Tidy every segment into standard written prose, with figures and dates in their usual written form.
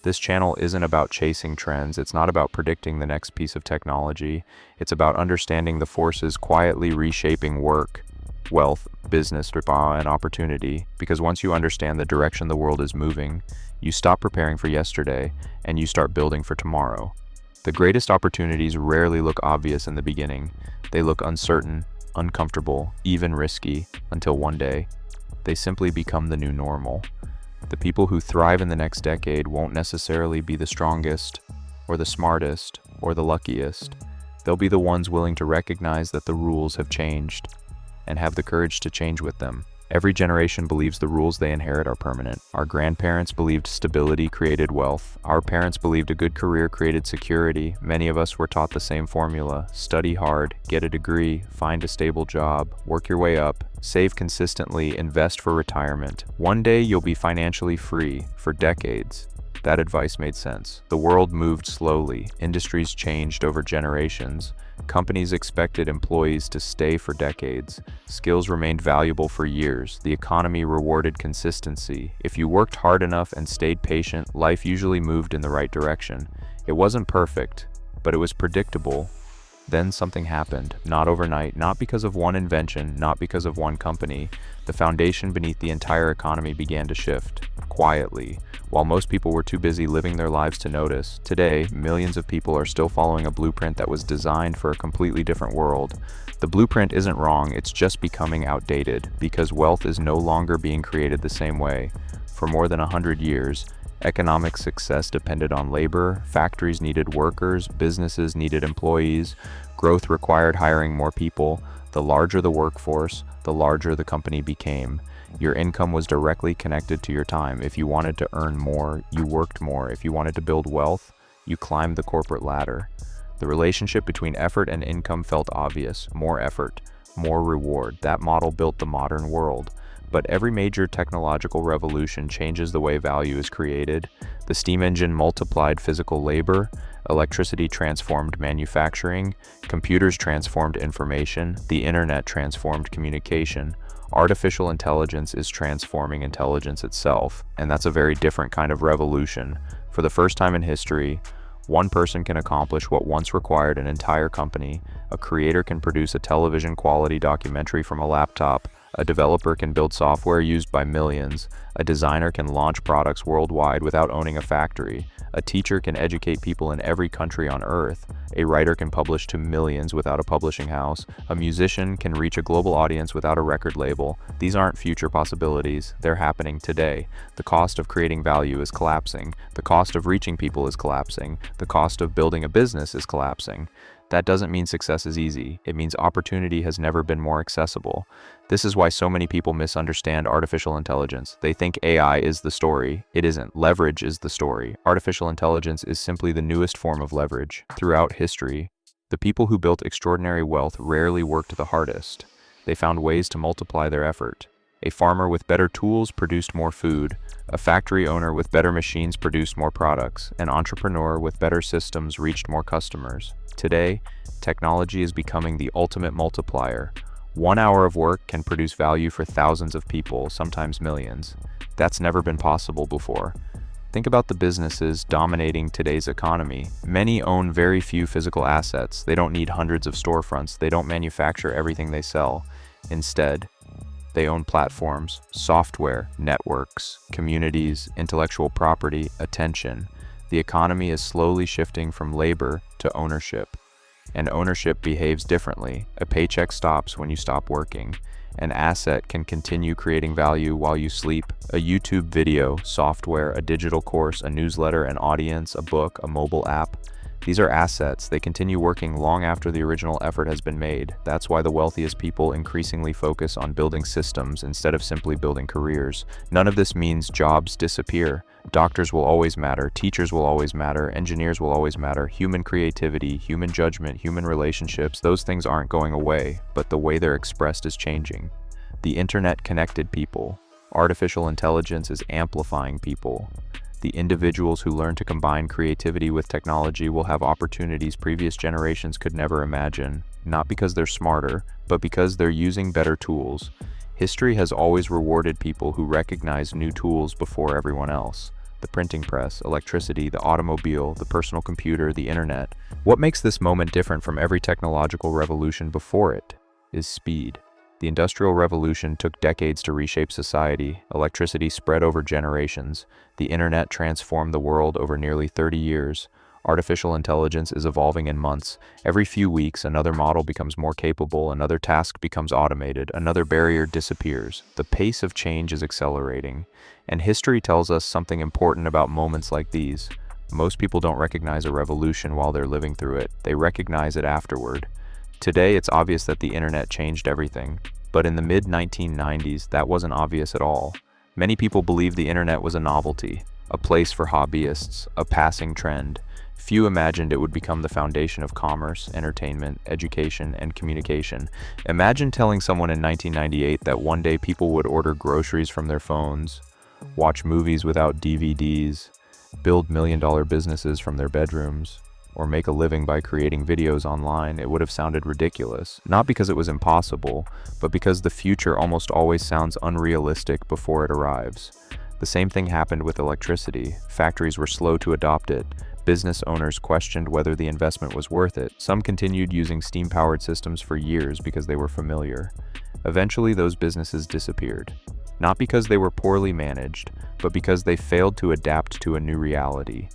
This channel isn't about chasing trends, it's not about predicting the next piece of technology, it's about understanding the forces quietly reshaping work, wealth, business, and opportunity, because once you understand the direction the world is moving, you stop preparing for yesterday and you start building for tomorrow. The greatest opportunities rarely look obvious in the beginning. They look uncertain, uncomfortable, even risky, until one day, they simply become the new normal. The people who thrive in the next decade won't necessarily be the strongest, or the smartest, or the luckiest. They'll be the ones willing to recognize that the rules have changed, and have the courage to change with them. Every generation believes the rules they inherit are permanent. Our grandparents believed stability created wealth. Our parents believed a good career created security. Many of us were taught the same formula: study hard, get a degree, find a stable job, work your way up, save consistently, invest for retirement. One day you'll be financially free. For decades, that advice made sense. The world moved slowly. Industries changed over generations. Companies expected employees to stay for decades. Skills remained valuable for years. The economy rewarded consistency. If you worked hard enough and stayed patient, life usually moved in the right direction. It wasn't perfect, but it was predictable. Then something happened, not overnight, not because of one invention, not because of one company. The foundation beneath the entire economy began to shift, quietly. While most people were too busy living their lives to notice, today, millions of people are still following a blueprint that was designed for a completely different world. The blueprint isn't wrong, it's just becoming outdated, because wealth is no longer being created the same way. For more than 100 years, economic success depended on labor, factories needed workers, businesses needed employees, growth required hiring more people. The larger the workforce, the larger the company became. Your income was directly connected to your time. If you wanted to earn more, you worked more. If you wanted to build wealth, you climbed the corporate ladder. The relationship between effort and income felt obvious. More effort, more reward. That model built the modern world. But every major technological revolution changes the way value is created. The steam engine multiplied physical labor, electricity transformed manufacturing, computers transformed information, the internet transformed communication. Artificial intelligence is transforming intelligence itself, and that's a very different kind of revolution. For the first time in history, one person can accomplish what once required an entire company. A creator can produce a television-quality documentary from a laptop. A developer can build software used by millions. A designer can launch products worldwide without owning a factory. A teacher can educate people in every country on Earth. A writer can publish to millions without a publishing house. A musician can reach a global audience without a record label. These aren't future possibilities, they're happening today. The cost of creating value is collapsing. The cost of reaching people is collapsing. The cost of building a business is collapsing. That doesn't mean success is easy. It means opportunity has never been more accessible. This is why so many people misunderstand artificial intelligence. They think AI is the story. It isn't. Leverage is the story. Artificial intelligence is simply the newest form of leverage. Throughout history, the people who built extraordinary wealth rarely worked the hardest. They found ways to multiply their effort. A farmer with better tools produced more food. A factory owner with better machines produced more products. An entrepreneur with better systems reached more customers. Today, technology is becoming the ultimate multiplier. 1 hour of work can produce value for thousands of people, sometimes millions. That's never been possible before. Think about the businesses dominating today's economy. Many own very few physical assets. They don't need hundreds of storefronts. They don't manufacture everything they sell. Instead, they own platforms, software, networks, communities, intellectual property, attention. The economy is slowly shifting from labor to ownership. And ownership behaves differently. A paycheck stops when you stop working. An asset can continue creating value while you sleep. A YouTube video, software, a digital course, a newsletter, an audience, a book, a mobile app. These are assets. They continue working long after the original effort has been made. That's why the wealthiest people increasingly focus on building systems instead of simply building careers. None of this means jobs disappear. Doctors will always matter, teachers will always matter, engineers will always matter. Human creativity, human judgment, human relationships, those things aren't going away, but the way they're expressed is changing. The internet connected people. Artificial intelligence is amplifying people. The individuals who learn to combine creativity with technology will have opportunities previous generations could never imagine, not because they're smarter, but because they're using better tools. History has always rewarded people who recognize new tools before everyone else. the printing press, electricity, the automobile, the personal computer, the internet. What makes this moment different from every technological revolution before it is speed. The Industrial Revolution took decades to reshape society. Electricity spread over generations. The internet transformed the world over nearly 30 years. Artificial intelligence is evolving in months. Every few weeks, another model becomes more capable, another task becomes automated, another barrier disappears. The pace of change is accelerating, and history tells us something important about moments like these. Most people don't recognize a revolution while they're living through it. They recognize it afterward. Today, it's obvious that the internet changed everything, but in the mid-1990s, that wasn't obvious at all. Many people believed the internet was a novelty, a place for hobbyists, a passing trend. Few imagined it would become the foundation of commerce, entertainment, education, and communication. Imagine telling someone in 1998 that one day people would order groceries from their phones, watch movies without DVDs, build million-dollar businesses from their bedrooms, or make a living by creating videos online. It would have sounded ridiculous. Not because it was impossible, but because the future almost always sounds unrealistic before it arrives. The same thing happened with electricity. Factories were slow to adopt it. Business owners questioned whether the investment was worth it. Some continued using steam-powered systems for years because they were familiar. Eventually, those businesses disappeared. Not because they were poorly managed, but because they failed to adapt to a new reality.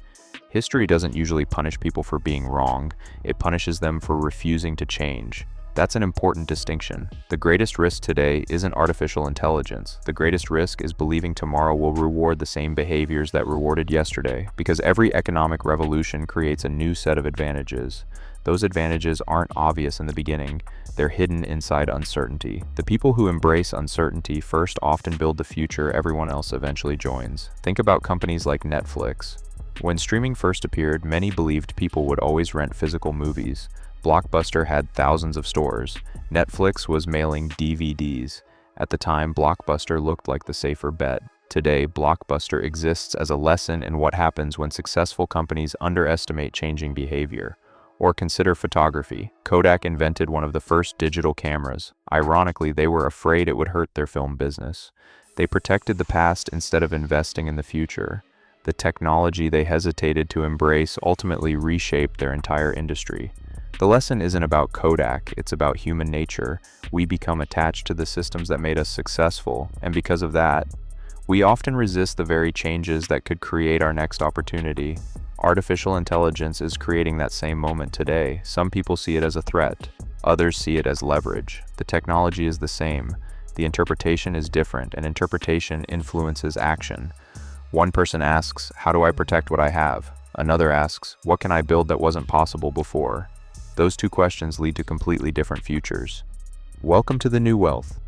History doesn't usually punish people for being wrong, it punishes them for refusing to change. That's an important distinction. The greatest risk today isn't artificial intelligence. The greatest risk is believing tomorrow will reward the same behaviors that rewarded yesterday, because every economic revolution creates a new set of advantages. Those advantages aren't obvious in the beginning. They're hidden inside uncertainty. The people who embrace uncertainty first often build the future everyone else eventually joins. Think about companies like Netflix. When streaming first appeared, many believed people would always rent physical movies. Blockbuster had thousands of stores. Netflix was mailing DVDs. At the time, Blockbuster looked like the safer bet. Today, Blockbuster exists as a lesson in what happens when successful companies underestimate changing behavior. Or consider photography. Kodak invented one of the first digital cameras. Ironically, they were afraid it would hurt their film business. They protected the past instead of investing in the future. The technology they hesitated to embrace ultimately reshaped their entire industry. The lesson isn't about Kodak, it's about human nature. We become attached to the systems that made us successful, and because of that, we often resist the very changes that could create our next opportunity. Artificial intelligence is creating that same moment today. Some people see it as a threat, others see it as leverage. The technology is the same. The interpretation is different, and interpretation influences action. One person asks, how do I protect what I have? Another asks, what can I build that wasn't possible before? Those two questions lead to completely different futures. Welcome to the new wealth.